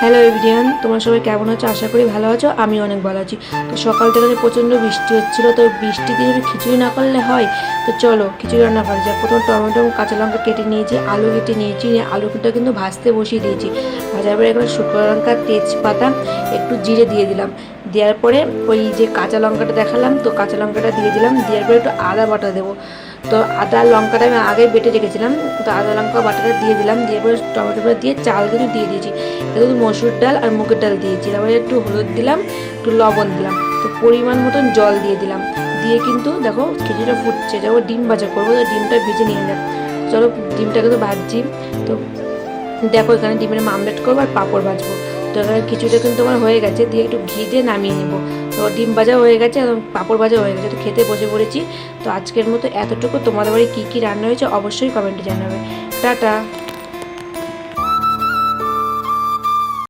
Hello everyone, তোমরা সবাই কেমন আছো? আশা করি ভালো আছো। আমি অনেক ভালো আছি। তো সকাল থেকে প্রচণ্ড বৃষ্টি হচ্ছিলো, তো বৃষ্টি দিয়ে খিচুড়ি না করলে হয়? তো চলো খিচুড়ি রান্না করা যাক। প্রথম টমেটো কাঁচা লঙ্কা কেটে নিয়েছি, আলু কেটে নিয়েছি, আলুটা কিন্তু ভাজতে বসিয়ে দিয়েছি। ভাজার পরে এখানে শুকনো লঙ্কা, তেজপাতা, একটু জিরে দিয়ে দিলাম। দেওয়ার পরে ওই যে কাঁচা লঙ্কাটা দেখালাম, তো কাঁচা লঙ্কাটা দিয়ে দিলাম। দেওয়ার পরে একটু আদা বাটা দেবো। তো আদা লঙ্কাটা আমি আগে বেটে রেখেছিলাম, তো আদা লঙ্কা বাটাটা দিয়ে দিলাম। দিয়ে পরে টমেটোটা দিয়ে চাল কিন্তু দিয়ে দিয়েছি। এটা কিন্তু মসুর ডাল আর মুগের ডাল দিয়েছি। তারপরে একটু হলুদ দিলাম, একটু লবণ দিলাম, তো পরিমাণ মতন জল দিয়ে দিলাম। দিয়ে কিন্তু দেখো খিচুড়িটা ফুটছে। যাবো ডিম ভাজা করবো, তো ডিমটা ভেজে নিয়ে যাক। চলো ডিমটা কিন্তু ভাজছি। তো দেখো এখানে ডিমের মামলেট করবো আর পাঁপড় ভাজবো। তো এখানে খিচুড়িটা কিন্তু আমার হয়ে গেছে, দিয়ে একটু ঘি দিয়ে নামিয়ে নেবো। তো ডিম ভাজা হয়ে গেছে এবং পাঁপড় ভাজা হয়ে গেছে, তো খেতে বসে পড়েছি। তো আজকের মতো এতটুকু। তোমাদের বাড়ি কী কী রান্না হয়েছে অবশ্যই কমেন্টে জানাবে। টাটা।